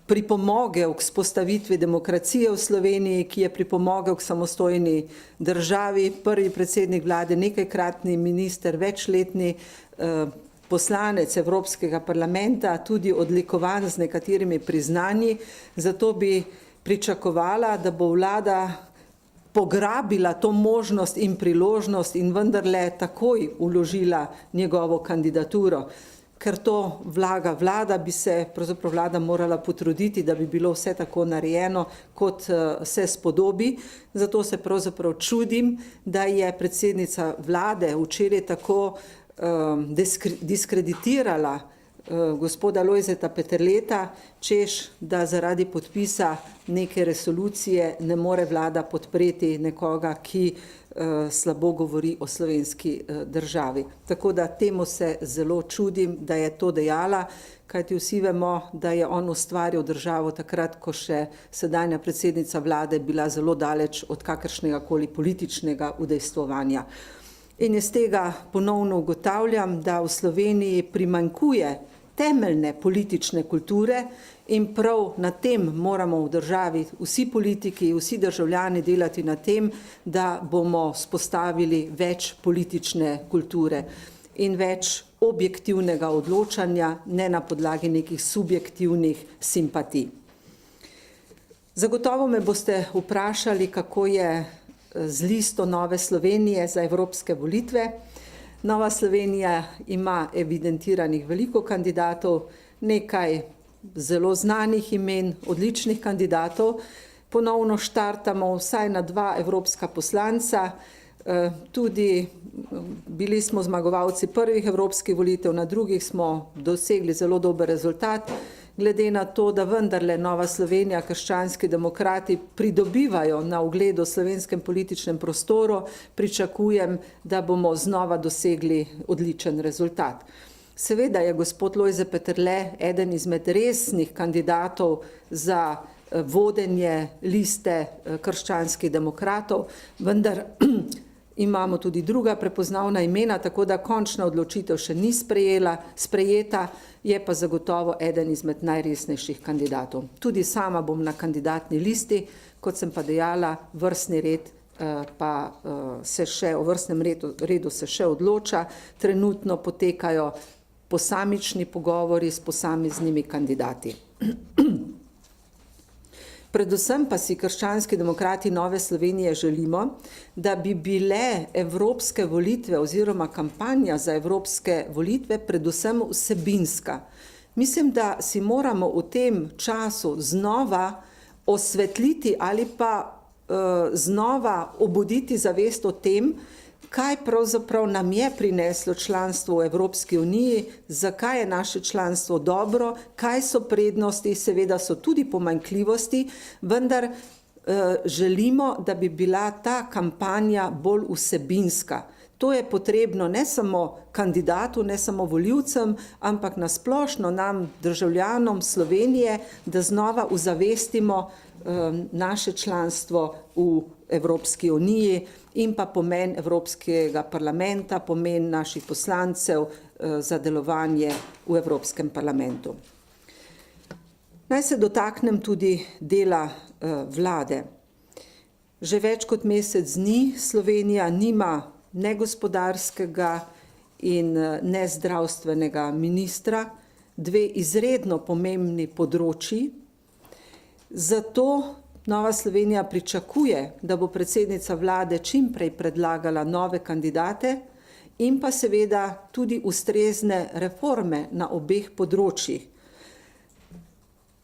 pripomogel k vzpostavitvi demokracije v Sloveniji, ki je pripomogel k samostojni državi, prvi predsednik vlade, nekajkratni minister, večletni poslanec Evropskega parlamenta, tudi odlikovan z nekaterimi priznanji. Zato bi pričakovala, da bo vlada pograbila to možnost in priložnost in vendarle takoj vložila njegovo kandidaturo. Ker to vlaga vlada, bi se pravzaprav vlada morala potruditi, da bi bilo vse tako narejeno, kot se spodobi. Zato se pravzaprav čudim, da je predsednica vlade včeraj tako diskreditirala gospoda Lojzeta Peterleta, češ, da zaradi podpisa neke resolucije ne more vlada podpreti nekoga, ki slabo govori o slovenski državi. Tako da temu se zelo čudim, da je to dejala, kajti vsi vemo, da je on ustvaril državo takrat, ko še sedanja predsednica vlade bila zelo daleč od kakršnega koli političnega udejstvovanja. In iz tega ponovno ugotavljam, da v Sloveniji primanjkuje temeljne politične kulture in prav na tem moramo v državi vsi politiki, vsi državljani delati na tem, da bomo spostavili več politične kulture in več objektivnega odločanja, ne na podlagi nekih subjektivnih simpatij. Zagotovo me boste vprašali, kako je z listo Nove Slovenije za evropske volitve. Nova Slovenija ima evidentiranih veliko kandidatov, nekaj zelo znanih imen, odličnih kandidatov. Ponovno štartamo vsaj na 2 evropska poslanca, tudi bili smo zmagovalci prvih evropskih volitev, na drugih smo dosegli zelo dober rezultat. Glede na to, da vendarle Nova Slovenija, krščanski demokrati pridobivajo na ugledu v slovenskem političnem prostoru, pričakujem, da bomo znova dosegli odličen rezultat. Seveda je gospod Lojze Peterle eden izmed resnih kandidatov za vodenje liste krščanskih demokratov, vendar imamo tudi druga prepoznavna imena, tako da končna odločitev še ni sprejeta, je pa zagotovo eden izmed najresnejših kandidatov. Tudi sama bom na kandidatni listi, kot sem pa dejala, vrstni red pa o vrstnem redu se še odloča. Trenutno potekajo posamični pogovori s posameznimi kandidati. Predvsem pa si krščanski demokrati Nove Slovenije želimo, da bi bile evropske volitve oziroma kampanja za evropske volitve predvsem vsebinska. Mislim, da si moramo v tem času znova osvetliti ali pa znova obuditi zavest o tem, kaj pravzaprav nam je prineslo članstvo v Evropski uniji, zakaj je naše članstvo dobro, kaj so prednosti, seveda so tudi pomanjkljivosti, vendar želimo, da bi bila ta kampanja bolj vsebinska. To je potrebno ne samo kandidatu, ne samo volivcem, ampak nasplošno nam, državljanom Slovenije, da znova uzavestimo naše članstvo v Evropski uniji in pa pomen Evropskega parlamenta, pomen naših poslancev za delovanje v Evropskem parlamentu. Naj se dotaknem tudi dela vlade. Že več kot mesec dni Slovenija nima ne gospodarskega in ne zdravstvenega ministra, 2 izredno pomembni področji. Zato Nova Slovenija pričakuje, da bo predsednica vlade čim prej predlagala nove kandidate in pa seveda tudi ustrezne reforme na obeh področjih.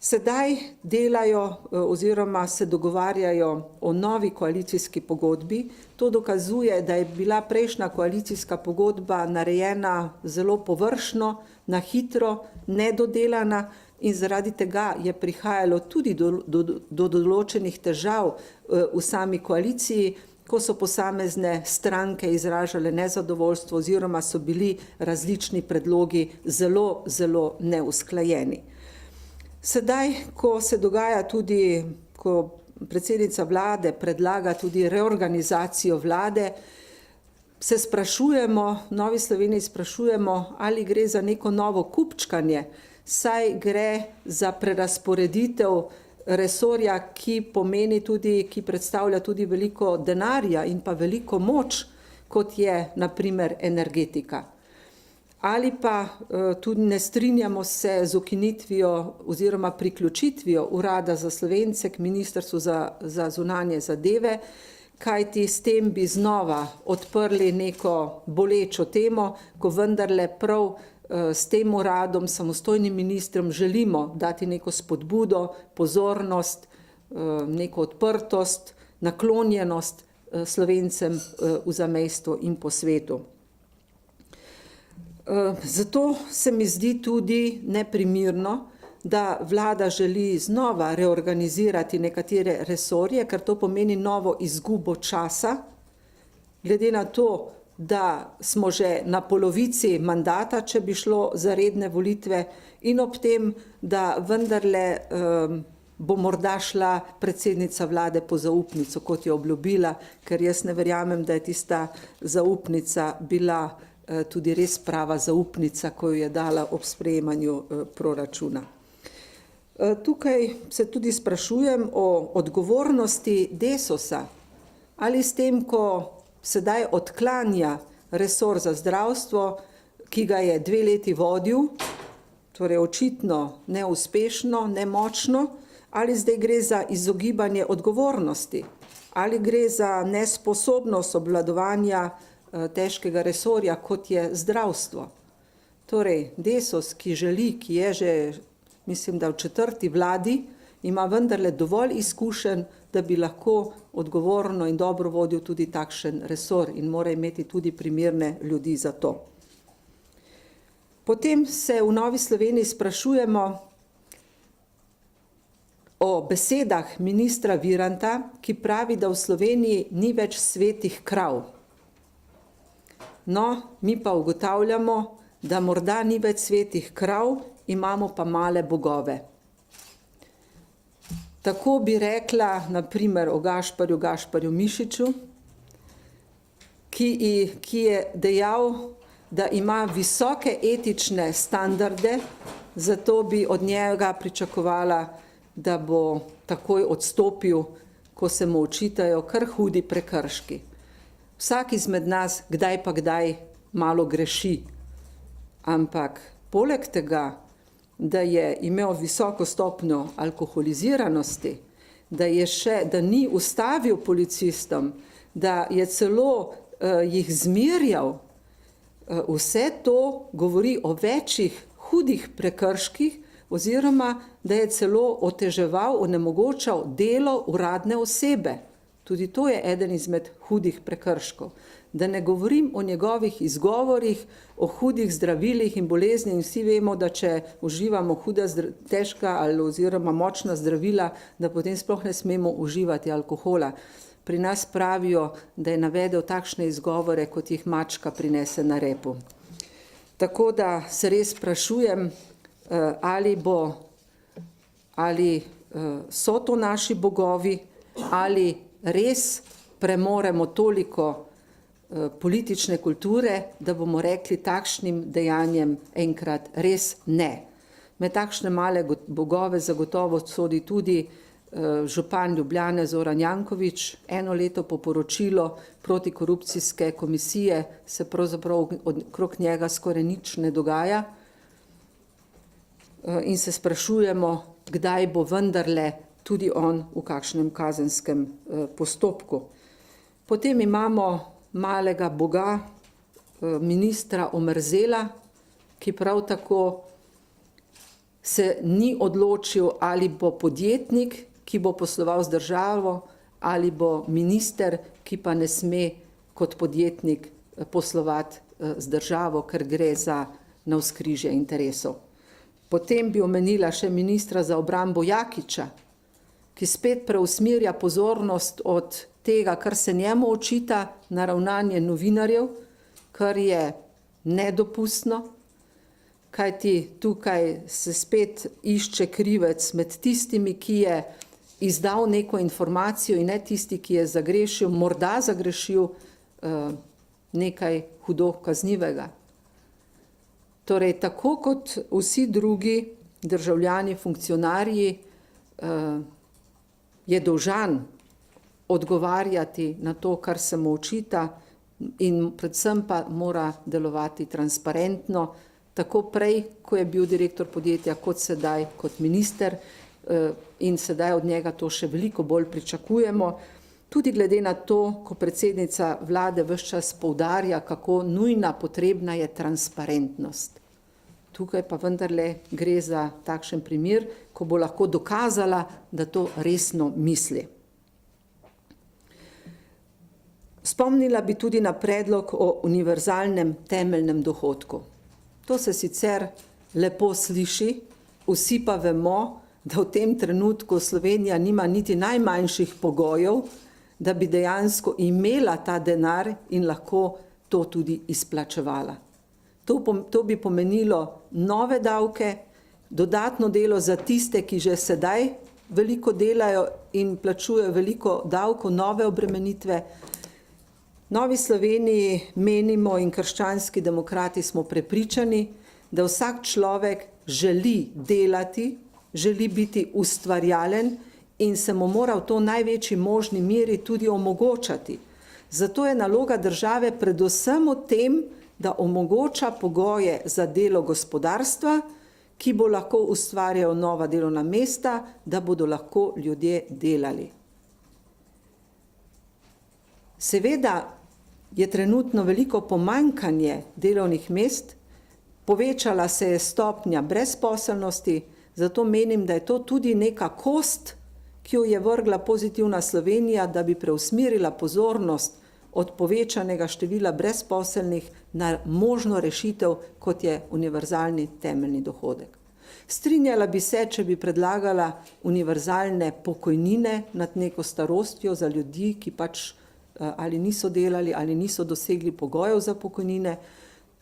Sedaj delajo oziroma se dogovarjajo o novi koalicijski pogodbi. To dokazuje, da je bila prejšnja koalicijska pogodba narejena zelo površno, na hitro, nedodelana in zaradi tega je prihajalo tudi do določenih težav v sami koaliciji, ko so posamezne stranke izražale nezadovoljstvo oziroma so bili različni predlogi zelo, zelo neusklajeni. Sedaj, ko se dogaja tudi, ko predsednica vlade predlaga tudi reorganizacijo vlade, se sprašujemo, v Novi Sloveniji sprašujemo, ali gre za neko novo kupčkanje. saj gre za prerasporeditev resorja, ki predstavlja tudi veliko denarja in pa veliko moč, kot je na primer energetika. Ali pa tudi ne strinjamo se z ukinitvijo oziroma priključitvijo Urada za Slovence k Ministrstvu za zunanje zadeve, kajti s tem bi znova odprli neko bolečo temo, ko vendarle prav s tem uradom, samostojnim ministrom želimo dati neko spodbudo, pozornost, neko odprtost, naklonjenost Slovencem v zamejstvu in po svetu. Zato se mi zdi tudi neprimerno, da vlada želi znova reorganizirati nekatere resorje, ker to pomeni novo izgubo časa, glede na to, da smo že na polovici mandata, če bi šlo za redne volitve, in ob tem, da vendarle bo morda šla predsednica vlade po zaupnico, kot je obljubila, ker jaz ne verjamem, da je tista zaupnica bila tudi res prava zaupnica, ko jo je dala ob sprejemanju proračuna. Tukaj se tudi sprašujem o odgovornosti Desusa, ali s tem, ko sedaj odklanja resor za zdravstvo, ki ga je 2 leti vodil, torej očitno neuspešno, nemočno, ali zdaj gre za izogibanje odgovornosti, ali gre za nesposobnost obvladovanja težkega resorja, kot je zdravstvo. Torej, Desus, ki je že, mislim, da v 4. vladi, ima vendarle dovolj izkušenj, da bi lahko odgovorno in dobro vodil tudi takšen resor in mora imeti tudi primerne ljudi za to. Potem se v Novi Sloveniji sprašujemo o besedah ministra Viranta, ki pravi, da v Sloveniji ni več svetih krav. No, mi pa ugotavljamo, da morda ni več svetih krav, imamo pa male bogove. Tako bi rekla, na primer, o Gašparju Mišiču, ki je dejal, da ima visoke etične standarde, zato bi od njega pričakovala, da bo takoj odstopil, ko se mu očitajo kar hudi prekrški. Vsak izmed nas kdaj pa kdaj malo greši, ampak poleg tega, da je imel visoko stopnjo alkoholiziranosti, da ni ustavil policistom, da je celo jih zmerjal, vse to govori o večjih hudih prekrških oziroma da je celo oteževal, onemogočal delo uradne osebe. Tudi to je eden izmed hudih prekrškov. Da ne govorim o njegovih izgovorih, o hudih zdravilih in bolezni, in vsi vemo, da če uživamo huda, težka ali oziroma močna zdravila, da potem sploh ne smemo uživati alkohola. Pri nas pravijo, da je navedel takšne izgovore, kot jih mačka prinese na repu. Tako da se res sprašujem, ali so to naši bogovi, ali res premoremo toliko politične kulture, da bomo rekli takšnim dejanjem enkrat res ne. Med takšne male bogove zagotovo sodi tudi župan Ljubljane Zoran Janković. 1 leto po poročilu protikorupcijske komisije se pravzaprav okrog njega skoraj nič ne dogaja in se sprašujemo, kdaj bo vendarle tudi on v kakšnem kazenskem postopku. Potem imamo malega boga, ministra Omerzela, ki prav tako se ni odločil, ali bo podjetnik, ki bo posloval z državo, ali bo minister, ki pa ne sme kot podjetnik poslovati z državo, ker gre za navzkrižje interesov. Potem bi omenila še ministra za obrambo Jakiča, ki spet preusmerja pozornost od tega, kar se njemu očita, na ravnanje novinarjev, kar je nedopustno, kajti tukaj se spet išče krivec med tistimi, ki je izdal neko informacijo in ne tisti, ki je zagrešil, morda zagrešil nekaj hudo kaznivega. Torej, tako kot vsi drugi, državljani, funkcionarji, je dolžan odgovarjati na to, kar se mu očita, in predvsem pa mora delovati transparentno, tako prej, ko je bil direktor podjetja, kot sedaj, kot minister, in sedaj od njega to še veliko bolj pričakujemo. Tudi glede na to, ko predsednica vlade ves čas poudarja, kako nujna, potrebna je transparentnost. Tukaj pa vendarle gre za takšen primer, ko bo lahko dokazala, da to resno misli. Spomnila bi tudi na predlog o univerzalnem temeljnem dohodku. To se sicer lepo sliši, vsi pa vemo, da v tem trenutku Slovenija nima niti najmanjših pogojev, da bi dejansko imela ta denar in lahko to tudi izplačevala. To bi pomenilo nove davke, dodatno delo za tiste, ki že sedaj veliko delajo in plačujejo veliko davkov, nove obremenitve. Novi Sloveniji menimo in krščanski demokrati smo prepričani, da vsak človek želi delati, želi biti ustvarjalen in se mu mora v to največji možni meri tudi omogočati. Zato je naloga države predvsem v tem, da omogoča pogoje za delo gospodarstva, ki bo lahko ustvarjal nova delovna mesta, da bodo lahko ljudje delali. Seveda je trenutno veliko pomanjkanje delovnih mest, povečala se je stopnja brezposelnosti, zato menim, da je to tudi neka kost, ki jo je vrgla Pozitivna Slovenija, da bi preusmerila pozornost od povečanega števila brezposelnih na možno rešitev, kot je univerzalni temeljni dohodek. Strinjala bi se, če bi predlagala univerzalne pokojnine nad neko starostjo za ljudi, ki pač ali niso delali ali niso dosegli pogojev za pokojnine.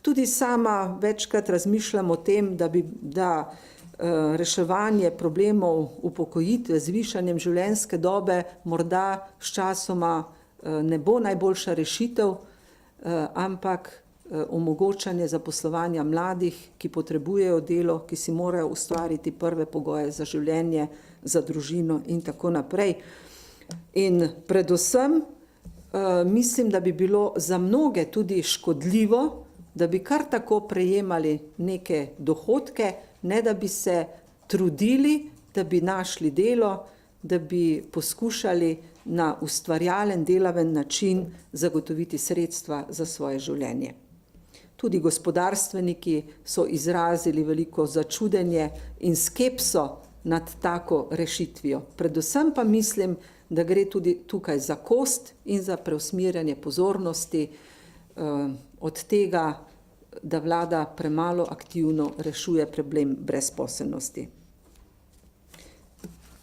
Tudi sama večkrat razmišljam o tem, da reševanje problemov upokojitve z višanjem življenjske dobe morda s časoma ne bo najboljša rešitev, ampak omogočanje zaposlovanja mladih, ki potrebujejo delo, ki si morajo ustvariti prve pogoje za življenje, za družino in tako naprej. In predvsem mislim, da bi bilo za mnoge tudi škodljivo, da bi kar tako prejemali neke dohodke, ne da bi se trudili, da bi našli delo, da bi poskušali na ustvarjalen, delaven način zagotoviti sredstva za svoje življenje. Tudi gospodarstveniki so izrazili veliko začudenje in skepso nad tako rešitvijo. Predvsem pa mislim, da gre tudi tukaj za kost in za preusmerjanje pozornosti od tega, da vlada premalo aktivno rešuje problem brezposelnosti.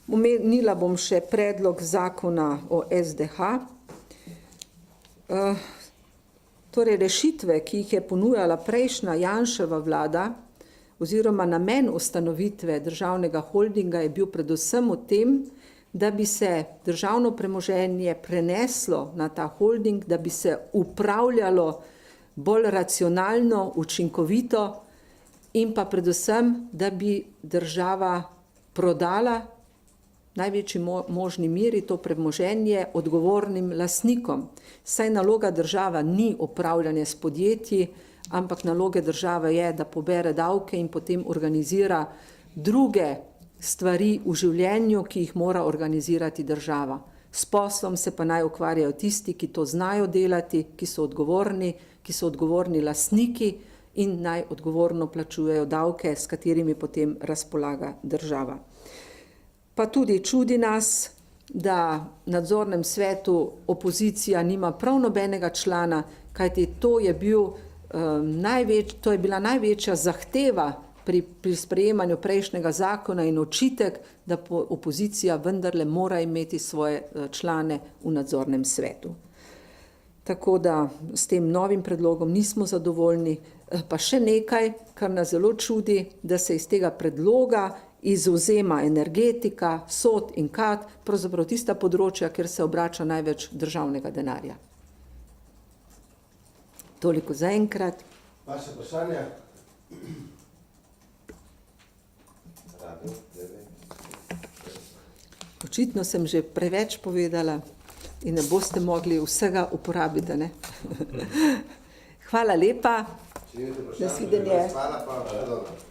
Omenila bom še predlog zakona o SDH. Torej rešitve, ki jih je ponujala prejšnja Janševa vlada, oziroma namen ustanovitve državnega holdinga je bil predvsem v tem, da bi se državno premoženje preneslo na ta holding, da bi se upravljalo bolj racionalno, učinkovito in pa predvsem, da bi država prodala v največji možni meri to premoženje odgovornim lastnikom. Saj naloga država ni upravljanje s podjetji, ampak naloga države je, da pobere davke in potem organizira druge stvari v življenju, ki jih mora organizirati država. S poslom se pa naj ukvarjajo tisti, ki to znajo delati, ki so odgovorni lastniki in naj odgovorno plačujejo davke, s katerimi potem razpolaga država. Pa tudi čudi nas, da v nadzornem svetu opozicija nima prav nobenega člana, kajti to je bila največja zahteva pri sprejemanju prejšnjega zakona in očitek, da opozicija vendarle mora imeti svoje člane v nadzornem svetu. Tako da s tem novim predlogom nismo zadovoljni. Pa še nekaj, kar nas zelo čudi, da se iz tega predloga izvzema energetika, sod in kat, pravzaprav tista področja, kjer se obrača največ državnega denarja. Toliko zaenkrat. Vaše vprašanje? Očitno sem že preveč povedala in ne boste mogli vsega uporabiti, ne? Hvala lepa. Nasvidenje. Hvala pa, dobro.